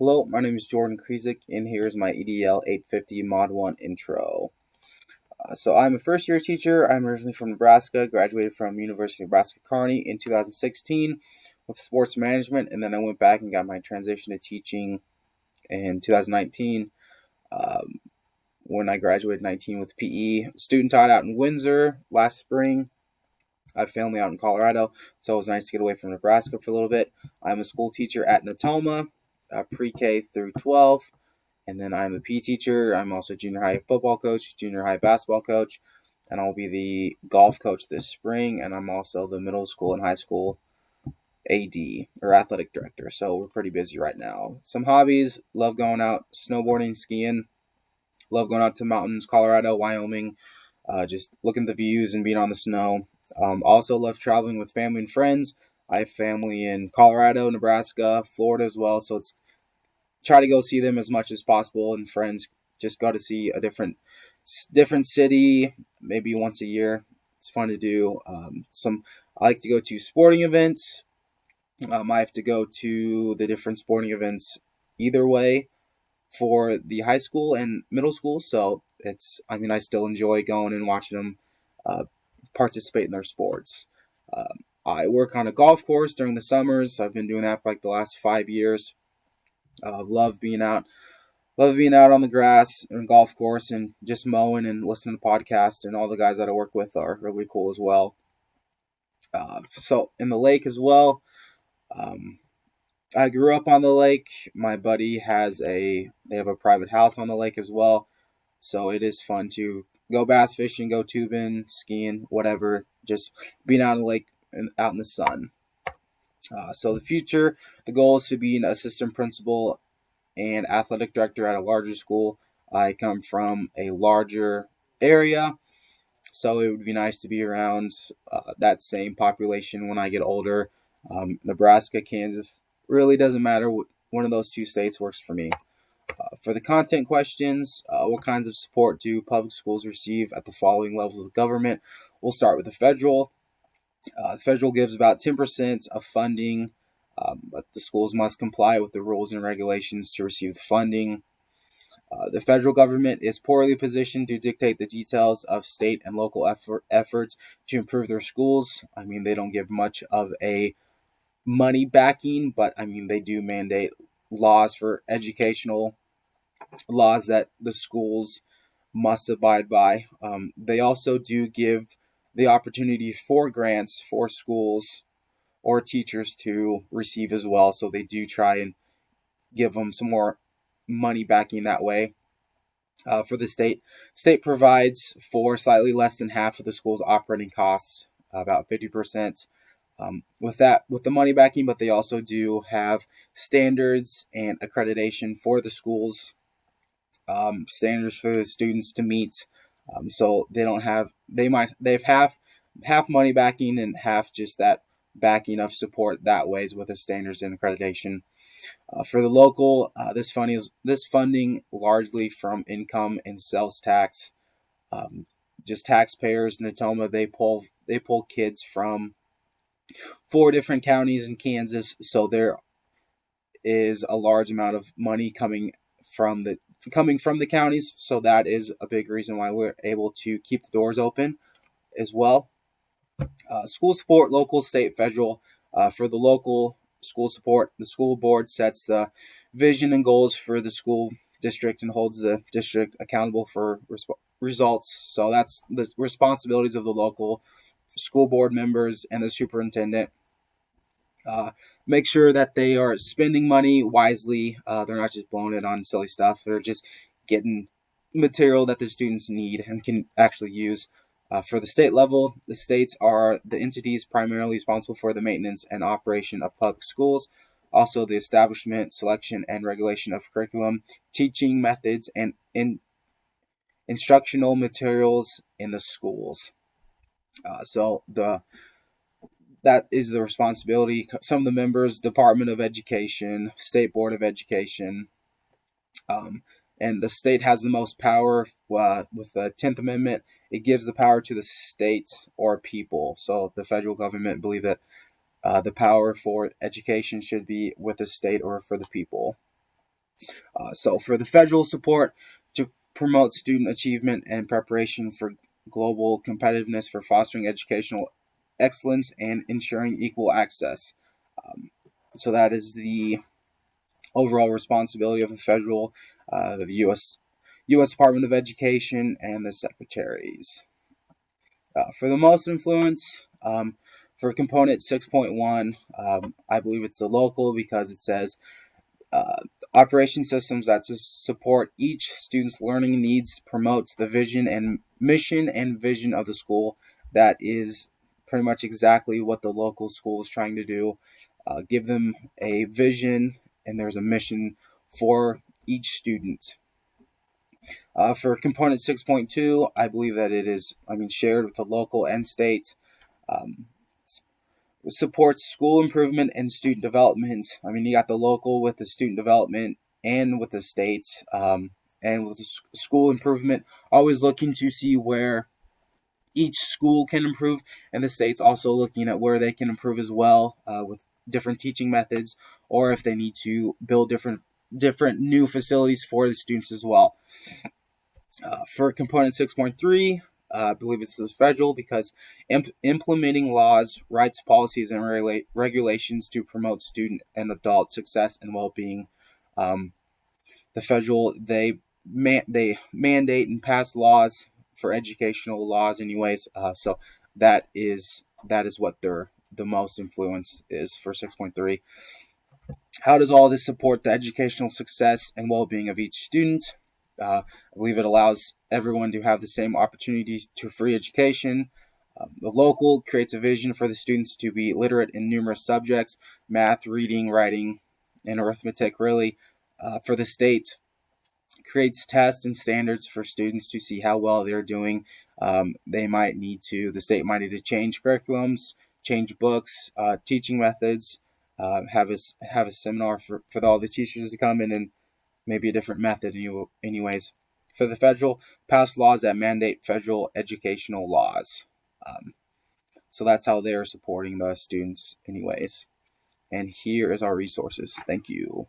Hello, my name is Jordan Krizik, and here's my EDL 850 Mod 1 intro. So I'm a first year teacher. I'm originally from Nebraska, graduated from University of Nebraska-Kearney in 2016 with sports management, and then I went back and got my transition to teaching in 2019 um, when I graduated 19 with PE. Student taught out in Windsor last spring. I have family out in Colorado, so it was nice to get away from Nebraska for a little bit. I'm a school teacher at Natoma, pre-K through 12. And then I'm a PE teacher. I'm also a junior high football coach, junior high basketball coach, and I'll be the golf coach this spring. And I'm also the middle school and high school AD or athletic director. So we're pretty busy right now. Some hobbies: love going out snowboarding, skiing. Love going out to mountains, Colorado, Wyoming. Just looking at the views and being on the snow. Also love traveling with family and friends. I have family in Colorado, Nebraska, Florida as well. So it's try to go see them as much as possible, and friends just go to see a different city maybe once a year. It's fun to do. Some I like to go to sporting events. I have to go to the different sporting events either way for the high school and middle school. So I still enjoy going and watching them uh, participate in their sports. I work on a golf course during the summers. I've been doing that for like the last 5 years. Love being out. Love being out on the grass and golf course and just mowing and listening to podcasts. And all the guys that I work with are really cool as well. So in the lake as well. Um, I grew up on the lake. My buddy they have a private house on the lake as well. So it is fun to go bass fishing, go tubing, skiing, whatever. Just being out on the lake and out in the sun. So the goal is to be an assistant principal and athletic director at a larger school. I come from a larger area, so it would be nice to be around that same population when I get older. Nebraska, Kansas, really doesn't matter. One of those two states works for me. For the content questions, what kinds of support do public schools receive at the following levels of government? We'll start with the federal. The federal gives about 10% of funding, but the schools must comply with the rules and regulations to receive the funding. The federal government is poorly positioned to dictate the details of state and local efforts to improve their schools. They don't give much of a money backing, but they do mandate laws for educational laws that the schools must abide by. They also do give the opportunity for grants for schools or teachers to receive as well. So they do try and give them some more money backing that way. For the state provides for slightly less than half of the school's operating costs, about 50%. With the money backing, but they also do have standards and accreditation for the schools, standards for the students to meet. So they've half money backing and half just that backing of support that ways with the standards and accreditation. For the local, this funding largely from income and sales tax. Just taxpayers in Natoma, they pull kids from 4 different counties in Kansas, so there is a large amount of money coming from the counties. So that is a big reason why we're able to keep the doors open as well. School support, local, state, federal. For the local school support, the school board sets the vision and goals for the school district and holds the district accountable for results. So that's the responsibilities of the local school board members and the superintendent. Make sure that they are spending money wisely. They're not just blowing it on silly stuff. They're just getting material that the students need and can actually use. For the state level, the states are the entities primarily responsible for the maintenance and operation of public schools, also the establishment, selection, and regulation of curriculum, teaching methods, and instructional materials in the schools. So that is the responsibility. Some of the members: Department of Education, State Board of Education, um, and the state has the most power. With the 10th Amendment, it gives the power to the state or people. So the federal government believe that the power for education should be with the state or for the people. So for the federal support, to promote student achievement and preparation for global competitiveness, for fostering educational excellence and ensuring equal access. Um, so that is the overall responsibility of the federal, the U.S. Department of Education, and the secretaries. For the most influence, for component 6.1, I believe it's the local because it says uh, operation systems that support each student's learning needs, promotes the vision and mission and vision of the school. That is pretty much exactly what the local school is trying to do. Give them a vision, and there's a mission for each student. For component 6.2, I believe that it is, shared with the local and state. Um, Supports school improvement and student development. You got the local with the student development and with the state, and with the school improvement, always looking to see where each school can improve, and the state's also looking at where they can improve as well, with different teaching methods, or if they need to build different new facilities for the students as well. For component 6.3, I believe it's the federal because implementing laws, rights, policies, and regulations to promote student and adult success and well-being. Um, the federal, they mandate and pass laws for educational laws, anyways. So that is what the most influence is for 6.3. How does all this support the educational success and well-being of each student? I believe it allows everyone to have the same opportunities to free education. The local creates a vision for the students to be literate in numerous subjects: math, reading, writing, and arithmetic, really. For the state, creates tests and standards for students to see how well they're doing. The state might need to change curriculums, change books, teaching methods, have a seminar for all the teachers to come in, and maybe a different method anyways. For the federal, pass laws that mandate federal educational laws. Um, so that's how they're supporting the students anyways. And here is our resources. Thank you.